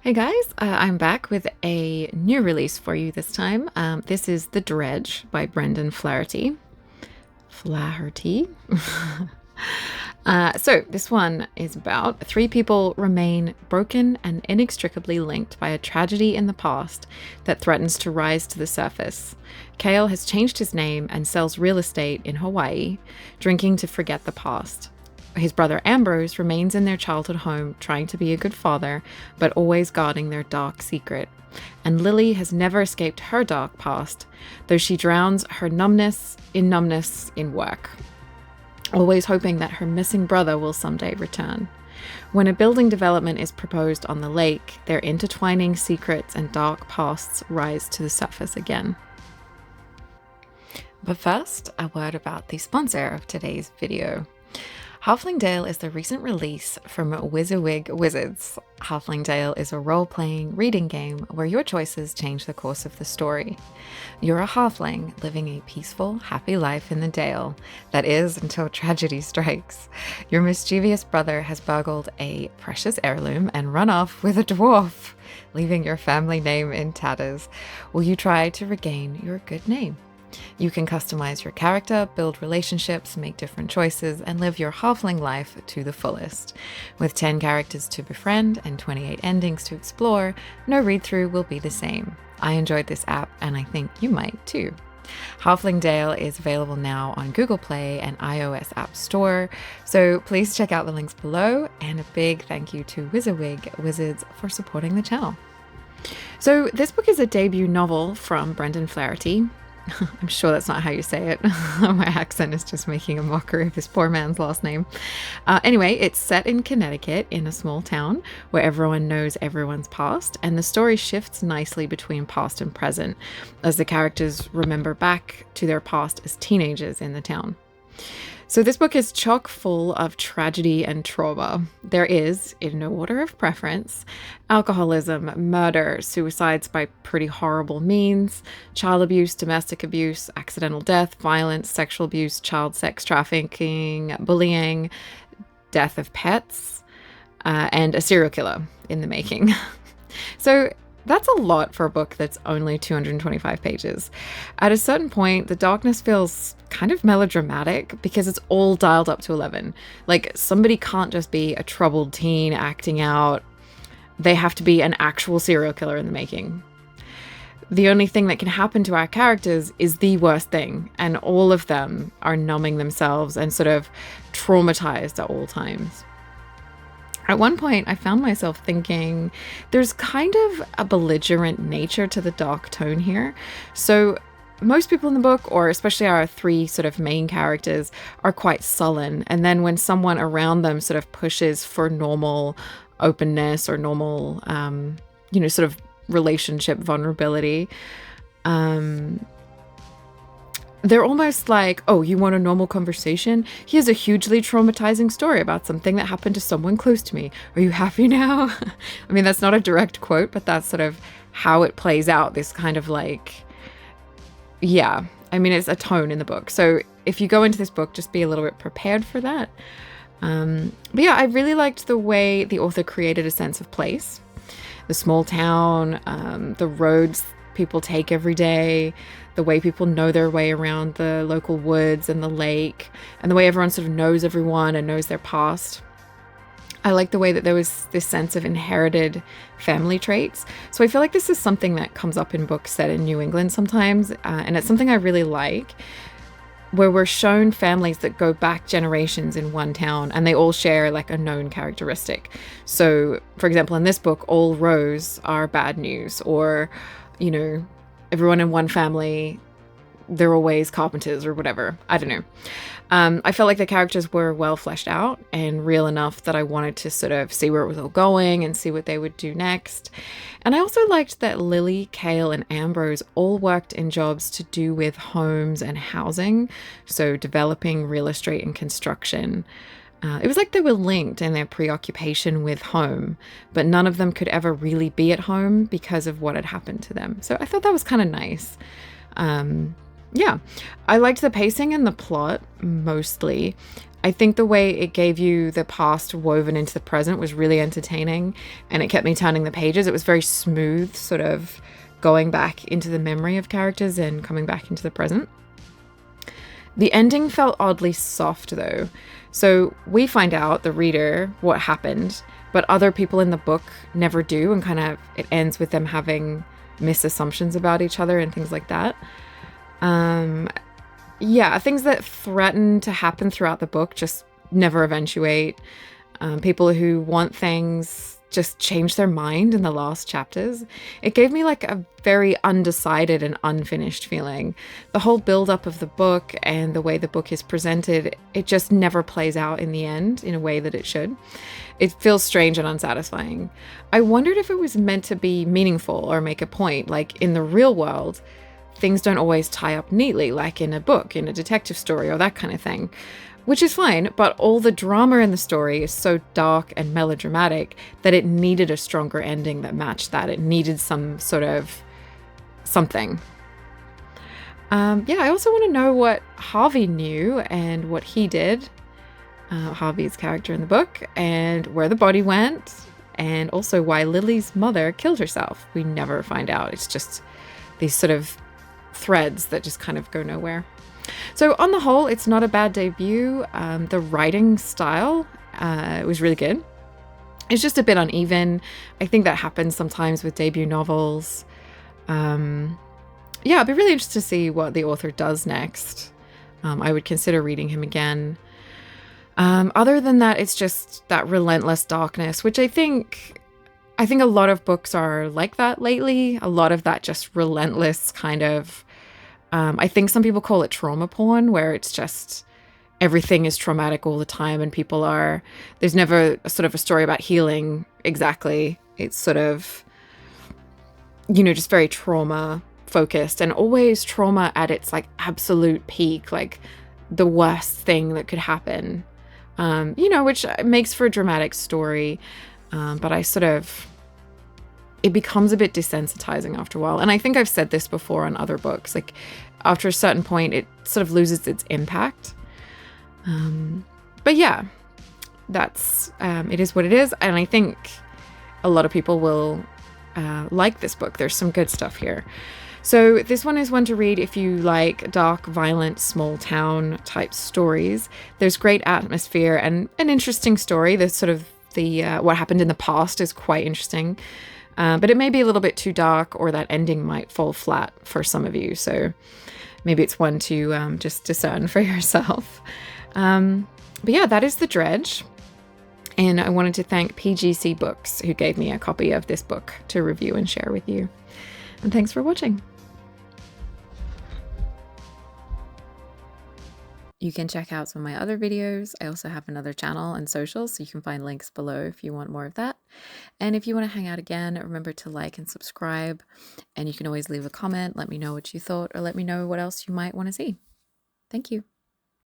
Hey guys, I'm back with a new release for you this time. This is The Dredge by Brendan Flaherty. Flaherty? So this one is about three people remain broken and inextricably linked by a tragedy in the past that threatens to rise to the surface. Cale has changed his name and sells real estate in Hawaii, drinking to forget the past. His brother Ambrose remains in their childhood home, trying to be a good father, but always guarding their dark secret. And Lily has never escaped her dark past, though she drowns her numbness in work, always hoping that her missing brother will someday return. When a building development is proposed on the lake, their intertwining secrets and dark pasts rise to the surface again. But first, a word about the sponsor of today's video. Halfling Dale is the recent release from WYSIWYG Wizards. Halfling Dale is a role-playing reading game where your choices change the course of the story. You're a halfling living a peaceful, happy life in the Dale. That is, until tragedy strikes. Your mischievous brother has burgled a precious heirloom and run off with a dwarf, leaving your family name in tatters. Will you try to regain your good name? You can customize your character, build relationships, make different choices, and live your halfling life to the fullest. With 10 characters to befriend and 28 endings to explore, no read-through will be the same. I enjoyed this app, and I think you might too. Halfling Dale is available now on Google Play and iOS App Store, so please check out the links below, and a big thank you to WYSIWYG Wizards for supporting the channel. So this book is a debut novel from Brendan Flaherty. I'm sure that's not how you say it. My accent is just making a mockery of his poor man's last name. Anyway, it's set in Connecticut in a small town where everyone knows everyone's past, and the story shifts nicely between past and present as the characters remember back to their past as teenagers in the town. So this book is chock full of tragedy and trauma. There is, in no order of preference, alcoholism, murder, suicides by pretty horrible means, child abuse, domestic abuse, accidental death, violence, sexual abuse, child sex trafficking, bullying, death of pets, and a serial killer in the making. So that's a lot for a book that's only 225 pages. At a certain point, the darkness feels kind of melodramatic because it's all dialed up to 11. Like, somebody can't just be a troubled teen acting out. They have to be an actual serial killer in the making. The only thing that can happen to our characters is the worst thing, and all of them are numbing themselves and sort of traumatized at all times. At one point, I found myself thinking there's kind of a belligerent nature to the dark tone here. So most people in the book, or especially our three sort of main characters, are quite sullen. And then when someone around them sort of pushes for normal openness or normal, sort of relationship vulnerability, they're almost like, oh, you want a normal conversation? Here's a hugely traumatizing story about something that happened to someone close to me. Are you happy now? I mean, that's not a direct quote, but that's sort of how it plays out. This kind of like, yeah, I mean, it's a tone in the book. So if you go into this book, just be a little bit prepared for that. But yeah, I really liked the way the author created a sense of place. The small town, the roads people take every day, the way people know their way around the local woods and the lake, and the way everyone sort of knows everyone and knows their past. I like the way that there was this sense of inherited family traits. So I feel like this is something that comes up in books set in New England sometimes, and it's something I really like, where we're shown families that go back generations in one town and they all share like a known characteristic. So, for example, in this book, all Rows are bad news, or everyone in one family, they're always carpenters or whatever. I don't know. I felt like the characters were well fleshed out and real enough that I wanted to sort of see where it was all going and see what they would do next. And I also liked that Lily, Cale, and Ambrose all worked in jobs to do with homes and housing, so developing real estate and construction. It was like they were linked in their preoccupation with home, but none of them could ever really be at home because of what had happened to them. So I thought that was kind of nice. Yeah, I liked the pacing and the plot mostly. I think the way it gave you the past woven into the present was really entertaining, and it kept me turning the pages. It was very smooth, sort of going back into the memory of characters and coming back into the present. The ending felt oddly soft, though. So we find out, the reader, what happened, but other people in the book never do, and kind of it ends with them having misassumptions about each other and things like that. Yeah, things that threaten to happen throughout the book just never eventuate. People who want things just change their mind in the last chapters. It gave me like a very undecided and unfinished feeling. The whole build-up of the book and the way the book is presented, it just never plays out in the end in a way that it should. It feels strange and unsatisfying. I wondered if it was meant to be meaningful or make a point. Like in the real world, things don't always tie up neatly, like in a book, in a detective story, or that kind of thing. Which is fine, but all the drama in the story is so dark and melodramatic that it needed a stronger ending that matched that. It needed some sort of something. Yeah, I also want to know what Harvey knew and what he did, Harvey's character in the book, and where the body went, and also why Lily's mother killed herself. We never find out. It's just these sort of threads that just kind of go nowhere. So on the whole, it's not a bad debut. The writing style was really good. It's just a bit uneven. I think that happens sometimes with debut novels. Yeah, I'd be really interested to see what the author does next. I would consider reading him again. Other than that, it's just that relentless darkness, which I think a lot of books are like that lately. A lot of that just relentless kind of, I think some people call it trauma porn, where it's just everything is traumatic all the time and people are, there's never a sort of a story about healing exactly. It's sort of, just very trauma focused, and always trauma at its like absolute peak, like the worst thing that could happen, which makes for a dramatic story. But it becomes a bit desensitizing after a while. And I think I've said this before on other books, like after a certain point, it sort of loses its impact. But yeah, that's, it is what it is. And I think a lot of people will like this book. There's some good stuff here. So this one is one to read if you like dark, violent, small town type stories. There's great atmosphere and an interesting story. There's sort of what happened in the past is quite interesting. But it may be a little bit too dark, or that ending might fall flat for some of you. So maybe it's one to just discern for yourself. But yeah, that is The Dredge. And I wanted to thank PGC Books, who gave me a copy of this book to review and share with you. And thanks for watching. You can check out some of my other videos. I also have another channel and socials, so you can find links below if you want more of that. And if you want to hang out again, remember to like and subscribe. And you can always leave a comment, let me know what you thought, or let me know what else you might want to see. Thank you.